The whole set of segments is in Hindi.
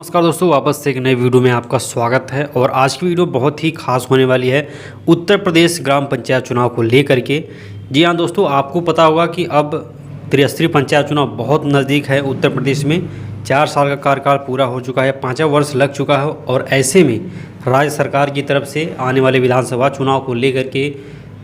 नमस्कार दोस्तों, वापस से एक नए वीडियो में आपका स्वागत है। और आज की वीडियो बहुत ही खास होने वाली है उत्तर प्रदेश ग्राम पंचायत चुनाव को लेकर के। जी हाँ दोस्तों, आपको पता होगा कि अब त्रिस्तरीय पंचायत चुनाव बहुत नज़दीक है। उत्तर प्रदेश में 4 साल का कार्यकाल पूरा हो चुका है, 5वां वर्ष लग चुका है। और ऐसे में राज्य सरकार की तरफ से आने वाले विधानसभा चुनाव को लेकर के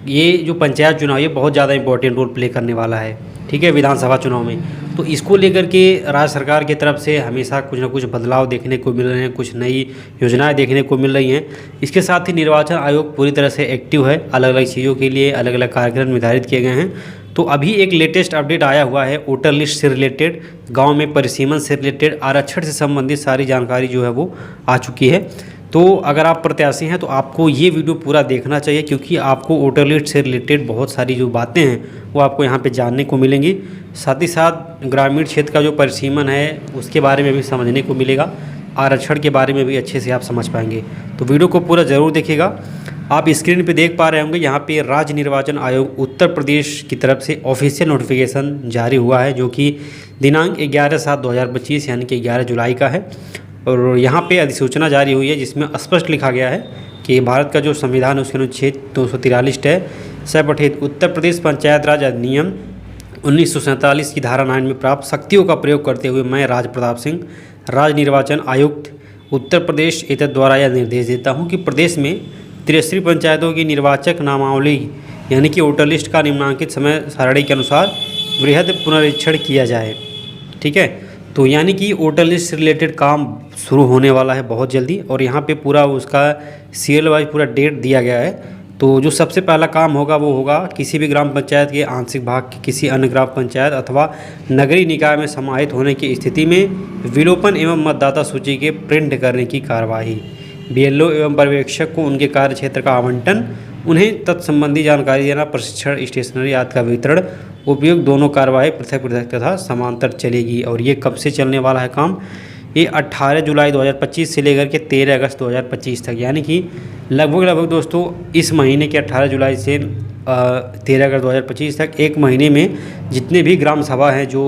ये जो पंचायत चुनाव ये बहुत ज़्यादा इंपॉर्टेंट रोल प्ले करने वाला है, ठीक है, विधानसभा चुनाव में। तो इसको लेकर के राज्य सरकार की तरफ से हमेशा कुछ ना कुछ बदलाव देखने को मिल रहे हैं, कुछ नई योजनाएं देखने को मिल रही हैं। इसके साथ ही निर्वाचन आयोग पूरी तरह से एक्टिव है, अलग अलग चीज़ों के लिए अलग अलग कार्यक्रम निर्धारित किए गए हैं। तो अभी एक लेटेस्ट अपडेट आया हुआ है वोटर लिस्ट से रिलेटेड, गाँव में परिसीमन से रिलेटेड, आरक्षण से संबंधित सारी जानकारी जो है वो आ चुकी है। तो अगर आप प्रत्याशी हैं तो आपको ये वीडियो पूरा देखना चाहिए, क्योंकि आपको वोटर लिस्ट से रिलेटेड बहुत सारी जो बातें हैं वो आपको यहाँ पे जानने को मिलेंगी। साथ ही साथ ग्रामीण क्षेत्र का जो परिसीमन है उसके बारे में भी समझने को मिलेगा, आरक्षण के बारे में भी अच्छे से आप समझ पाएंगे। तो वीडियो को पूरा ज़रूर देखिएगा। आप स्क्रीन पे देख पा रहे होंगे, यहाँ पे राज्य निर्वाचन आयोग उत्तर प्रदेश की तरफ से ऑफिशियल नोटिफिकेशन जारी हुआ है, जो कि दिनांक 11/7/2025 यानी कि 11 जुलाई का है। और यहाँ पे अधिसूचना जारी हुई है जिसमें स्पष्ट लिखा गया है कि भारत का जो संविधान है उसके अनुच्छेद 243 है सपठित उत्तर प्रदेश पंचायत राज अधिनियम 1947 की धारा 9 में प्राप्त शक्तियों का प्रयोग करते हुए मैं राज प्रताप सिंह, राज्य निर्वाचन आयुक्त उत्तर प्रदेश एतद द्वारा यह निर्देश देता हूँ कि प्रदेश में त्रिस्तरीय पंचायतों की निर्वाचक नामावली यानी कि वोटर लिस्ट का निम्नांकित समय सारणी के अनुसार वृहद पुनरीक्षण किया जाए। ठीक है, तो यानी कि वोटर लिस्ट से रिलेटेड काम शुरू होने वाला है बहुत जल्दी। और यहाँ पे पूरा उसका सीरियल वाइज पूरा डेट दिया गया है। तो जो सबसे पहला काम होगा वो होगा किसी भी ग्राम पंचायत के आंशिक भाग के किसी अन्य ग्राम पंचायत अथवा नगरीय निकाय में समाहित होने की स्थिति में विलोपन एवं मतदाता सूची के प्रिंट करने की कार्यवाही। बीएलओ एवं पर्यवेक्षक को उनके कार्य क्षेत्र का आवंटन, उन्हें तत्संबंधी जानकारी देना, प्रशिक्षण, स्टेशनरी आदि का वितरण, उपयोग दोनों कार्यवाही पृथक पृथक तथा समांतर चलेगी। और ये कब से चलने वाला है काम? ये 18 जुलाई 2025 से लेकर के 13 अगस्त 2025 तक, यानी कि लगभग दोस्तों इस महीने के 18 जुलाई से 13 अगस्त 2025 तक एक महीने में जितने भी ग्राम सभा हैं जो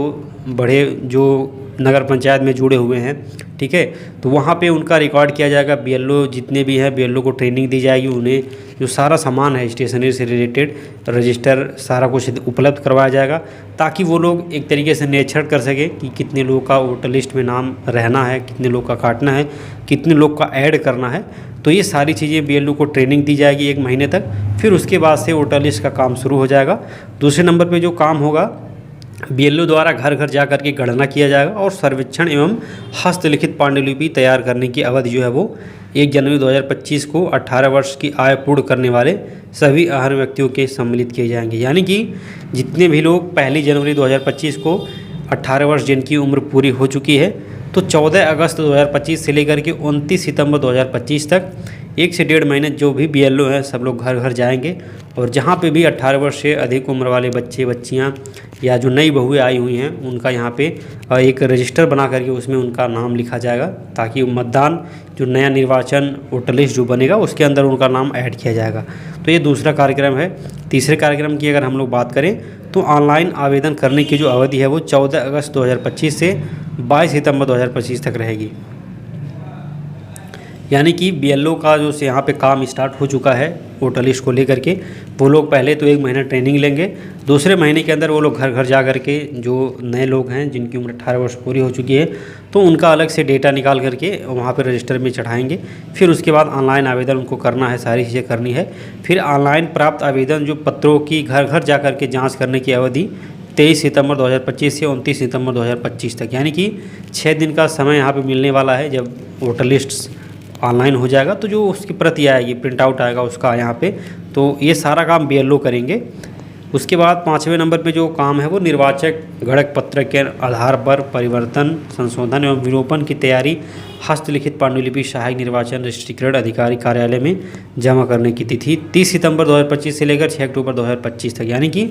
बड़े जो नगर पंचायत में जुड़े हुए हैं, ठीक है, तो वहाँ पे उनका रिकॉर्ड किया जाएगा। बीएलओ जितने भी हैं बीएलओ को ट्रेनिंग दी जाएगी, उन्हें जो सारा सामान है स्टेशनरी से रिलेटेड रजिस्टर सारा कुछ उपलब्ध करवाया जाएगा, ताकि वो लोग एक तरीके से निरीक्षण कर सकें कि कितने लोगों का वोटर लिस्ट में नाम रहना है, कितने लोग का काटना है, कितने लोग का ऐड करना है। तो ये सारी चीज़ें बीएलओ को ट्रेनिंग दी जाएगी एक महीने तक। फिर उसके बाद से वोटर लिस्ट का काम शुरू हो जाएगा। दूसरे नंबर पर जो काम होगा, बीएलओ द्वारा घर घर जा कर के गणना किया जाएगा और सर्वेक्षण एवं हस्तलिखित पांडुलिपि तैयार करने की अवधि जो है वो 1 जनवरी 2025 को 18 वर्ष की आयु पूर्ण करने वाले सभी अहम व्यक्तियों के सम्मिलित किए जाएंगे। यानी कि जितने भी लोग 1 जनवरी 2025 को 18 वर्ष जिनकी उम्र पूरी हो चुकी है, तो 14 अगस्त 2025 से लेकर के 29 सितंबर 2025 तक 1 से 1.5 महीने जो भी बीएलओ हैं सब लोग घर घर जाएंगे। और जहाँ पे भी 18 वर्ष से अधिक उम्र वाले बच्चे बच्चियाँ या जो नई बहुएं आई हुई हैं उनका यहाँ पे एक रजिस्टर बना करके उसमें उनका नाम लिखा जाएगा, ताकि मतदान जो नया निर्वाचन वोटर लिस्ट जो बनेगा उसके अंदर उनका नाम ऐड किया जाएगा। तो ये दूसरा कार्यक्रम है। तीसरे कार्यक्रम की अगर हम लोग बात करें तो ऑनलाइन आवेदन करने की जो अवधि है वो 14 अगस्त 2025 से 22 सितंबर 2025 तक रहेगी। यानी कि बीएलओ का जो यहाँ पे काम स्टार्ट हो चुका है वोटर लिस्ट को लेकर के, वो लोग पहले तो 1 महीना ट्रेनिंग लेंगे, दूसरे महीने के अंदर वो लोग घर घर जा कर के जो नए लोग हैं जिनकी उम्र 18 वर्ष पूरी हो चुकी है तो उनका अलग से डेटा निकाल करके वहाँ पे रजिस्टर में चढ़ाएंगे। फिर उसके बाद ऑनलाइन आवेदन उनको करना है, सारी चीज़ें करनी है। फिर ऑनलाइन प्राप्त आवेदन जो पत्रों की घर घर जा कर के जाँच करने की अवधि 23 सितंबर 2025 से 29 सितंबर 2025 तक, यानी कि 6 दिन का समय यहाँ पे मिलने वाला है। जब वोटर लिस्ट ऑनलाइन हो जाएगा तो जो उसकी प्रति आएगी, प्रिंट आउट आएगा उसका यहाँ पे, तो ये सारा काम बीएलओ करेंगे। उसके बाद 5वें नंबर पे जो काम है वो निर्वाचक गणक पत्र के आधार पर परिवर्तन, संशोधन एवं विलोपन की तैयारी हस्तलिखित पांडुलिपि सहायक निर्वाचन रजिस्ट्रीकरण अधिकारी कार्यालय में जमा करने की तिथि 30 सितंबर 2025 से लेकर 6 अक्टूबर 2025 तक, यानी कि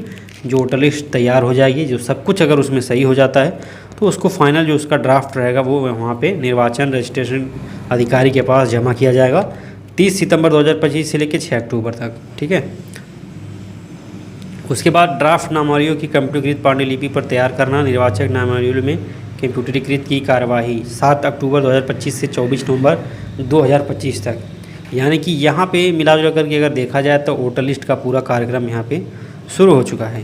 जो वोटर लिस्ट तैयार हो जाएगी, जो सब कुछ अगर उसमें सही हो जाता है तो उसको फाइनल जो उसका ड्राफ्ट रहेगा वो वहाँ पे निर्वाचन रजिस्ट्रेशन अधिकारी के पास जमा किया जाएगा 30 सितंबर 2025 से लेकर 6 अक्टूबर तक। ठीक है, उसके बाद ड्राफ्ट नामावलियों की कंप्यूटरीकृत पांडुलिपि पर तैयार करना, निर्वाचक नामावलियों में कंप्यूटरीकृत की कार्यवाही 7 अक्टूबर 2025 से 24 नवंबर 2025 तक। यानी कि यहाँ पे मिला जुला करके अगर देखा जाए तो वोटर लिस्ट का पूरा कार्यक्रम यहाँ पे शुरू हो चुका है।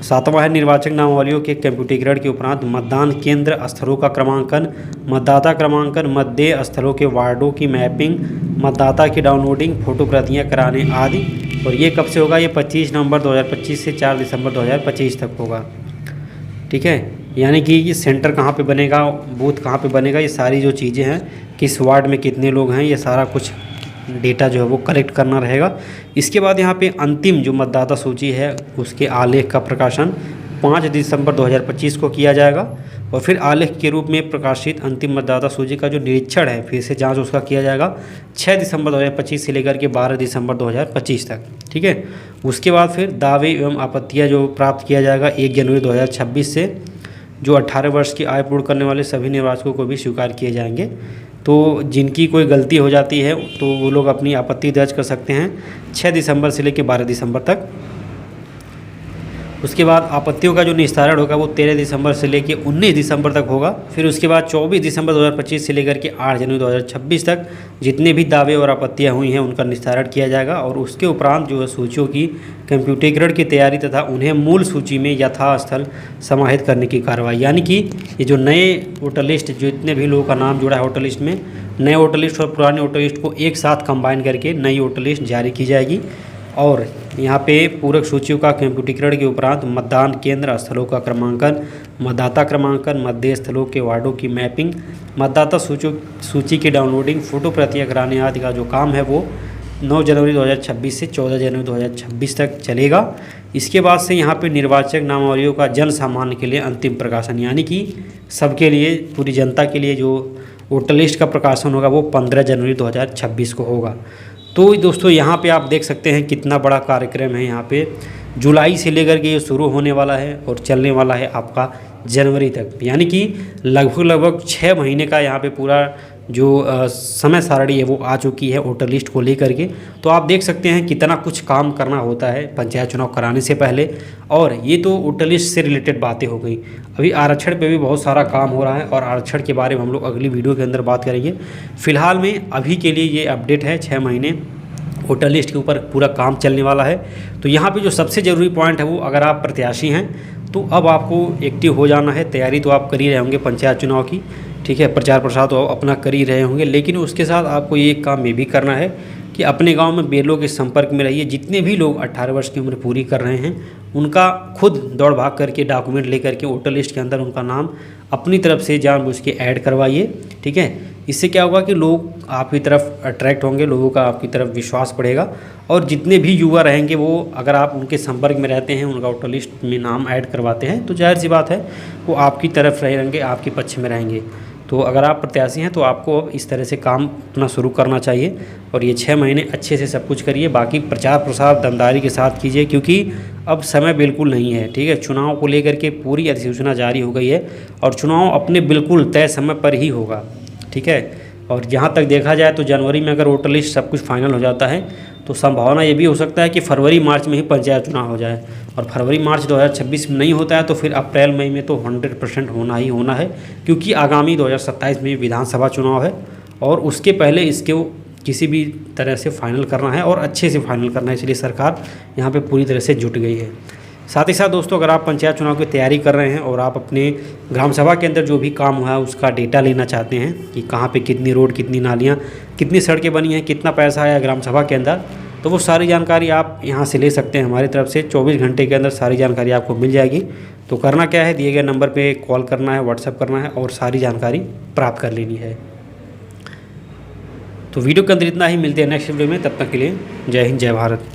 7वां है निर्वाचक नामावलियों के कंप्यूटरीकरण के उपरांत मतदान केंद्र स्थलों का क्रमांकन, मतदाता क्रमांकन, मतदेय स्थलों के वार्डों की मैपिंग, मतदाता की डाउनलोडिंग, फोटो प्रतियाँ कराने आदि। और ये कब से होगा? ये 25 नवंबर 2025 से 4 दिसंबर 2025 तक होगा। ठीक है, यानी कि ये सेंटर कहाँ पे बनेगा, बूथ कहाँ पे बनेगा, ये सारी जो चीज़ें हैं, किस वार्ड में कितने लोग हैं, ये सारा कुछ डेटा जो है वो कलेक्ट करना रहेगा। इसके बाद यहाँ पे अंतिम जो मतदाता सूची है उसके आलेख का प्रकाशन 5 दिसंबर 2025 को किया जाएगा। और फिर आलेख के रूप में प्रकाशित अंतिम मतदाता सूची का जो निरीक्षण है, फिर से जांच उसका किया जाएगा 6 दिसंबर 2025 से लेकर के 12 दिसंबर 2025 तक। ठीक है, उसके बाद फिर दावे एवं आपत्तियाँ जो प्राप्त किया जाएगा 1 जनवरी 2026 से, जो 18 वर्ष की आयु पूर्ण करने वाले सभी निर्वाचकों को भी स्वीकार किए जाएंगे। तो जिनकी कोई गलती हो जाती है तो वो लोग अपनी आपत्ति दर्ज कर सकते हैं 6 दिसंबर से लेकर 12 दिसंबर तक। उसके बाद आपत्तियों का जो निस्तारण होगा वो 13 दिसंबर से लेकर 19 दिसंबर तक होगा। फिर उसके बाद 24 दिसंबर 2025 से लेकर के 8 जनवरी 2026 तक जितने भी दावे और आपत्तियां हुई हैं उनका निस्तारण किया जाएगा। और उसके उपरांत जो है सूचियों की कंप्यूटरीकरण की तैयारी तथा उन्हें मूल सूची में यथास्थल समाहित करने की कार्रवाई। यानी कि ये जो नए वोटर लिस्ट, जितने भी लोगों का नाम जुड़ा है वोटर लिस्ट में, नए वोटर लिस्ट और पुराने वोटर लिस्ट को एक साथ कंबाइन करके नई वोटर लिस्ट जारी की जाएगी। और यहाँ पे पूरक सूचियों का कंप्यूटरीकरण के उपरांत मतदान केंद्र स्थलों का क्रमांकन, मतदाता क्रमांकन, मतदेय स्थलों के वार्डों की मैपिंग, मतदाता सूची की डाउनलोडिंग, फोटो प्रतियाँ कराने आदि का जो काम है वो 9 जनवरी 2026 से 14 जनवरी 2026 तक चलेगा। इसके बाद से यहाँ पे निर्वाचक नामावलियों का जन सामान्य के लिए अंतिम प्रकाशन, यानी कि सबके लिए, पूरी जनता के लिए जो वोटर लिस्ट का प्रकाशन होगा वो 15 जनवरी 2026 को होगा। तो दोस्तों यहाँ पे आप देख सकते हैं कितना बड़ा कार्यक्रम है। यहाँ पे जुलाई से लेकर के ये शुरू होने वाला है और चलने वाला है आपका जनवरी तक, यानी कि लगभग 6 महीने का यहाँ पे पूरा जो समय सारणी है वो आ चुकी है वोटर लिस्ट को लेकर के। तो आप देख सकते हैं कितना कुछ काम करना होता है पंचायत चुनाव कराने से पहले। और ये तो वोटर लिस्ट से रिलेटेड बातें हो गई। अभी आरक्षण पे भी बहुत सारा काम हो रहा है और आरक्षण के बारे में हम लोग अगली वीडियो के अंदर बात करेंगे। फिलहाल में अभी के लिए ये अपडेट है, 6 महीने वोटर लिस्ट के ऊपर पूरा काम चलने वाला है। तो यहाँ पे जो सबसे ज़रूरी पॉइंट है वो, अगर आप प्रत्याशी हैं तो अब आपको एक्टिव हो जाना है। तैयारी तो आप कर ही रहे होंगे पंचायत चुनाव की, ठीक है, प्रचार प्रसार तो अपना कर ही रहे होंगे, लेकिन उसके साथ आपको ये काम ये भी करना है कि अपने गांव में बेलों के संपर्क में रहिए। जितने भी लोग 18 वर्ष की उम्र पूरी कर रहे हैं उनका खुद दौड़ भाग करके डॉक्यूमेंट लेकर के वोटर लिस्ट के अंदर उनका नाम अपनी तरफ से जानबूझ के ऐड करवाइए। ठीक है, इससे क्या होगा कि लोग आपकी तरफ अट्रैक्ट होंगे, लोगों का आपकी तरफ विश्वास बढ़ेगा। और जितने भी युवा रहेंगे वो, अगर आप उनके संपर्क में रहते हैं, उनका वोटर लिस्ट में नाम ऐड करवाते हैं, तो जाहिर सी बात है वो आपकी तरफ रहेंगे, आपके पक्ष में रहेंगे। तो अगर आप प्रत्याशी हैं तो आपको अब इस तरह से काम अपना शुरू करना चाहिए और ये 6 महीने अच्छे से सब कुछ करिए। बाकी प्रचार प्रसार दमदारी के साथ कीजिए, क्योंकि अब समय बिल्कुल नहीं है। ठीक है, चुनाव को लेकर के पूरी अधिसूचना जारी हो गई है और चुनाव अपने बिल्कुल तय समय पर ही होगा। ठीक है, और जहाँ तक देखा जाए तो जनवरी में अगर वोटर लिस्ट सब कुछ फाइनल हो जाता है तो संभावना ये भी हो सकता है कि फरवरी मार्च में ही पंचायत चुनाव हो जाए। और फरवरी मार्च 2026 में नहीं होता है तो फिर अप्रैल मई में तो 100% होना ही होना है, क्योंकि आगामी 2027 में विधानसभा चुनाव है और उसके पहले इसके किसी भी तरह से फाइनल करना है और अच्छे से फाइनल करना है। इसलिए सरकार यहाँ पे पूरी तरह से जुट गई है। साथ ही साथ दोस्तों, अगर आप पंचायत चुनाव की तैयारी कर रहे हैं और आप अपने ग्राम सभा के अंदर जो भी काम हुआ है उसका डेटा लेना चाहते हैं कि कहाँ पे कितनी रोड, कितनी नालियाँ, कितनी सड़कें बनी हैं, कितना पैसा आया ग्राम सभा के अंदर, तो वो सारी जानकारी आप यहाँ से ले सकते हैं। हमारी तरफ से 24 घंटे के अंदर सारी जानकारी आपको मिल जाएगी। तो करना क्या है, दिए गए नंबर पे कॉल करना है, व्हाट्सएप करना है और सारी जानकारी प्राप्त कर लेनी है। तो वीडियो के अंदर इतना ही, मिलते हैं नेक्स्ट वीडियो में। तब तक के लिए जय हिंद, जय भारत।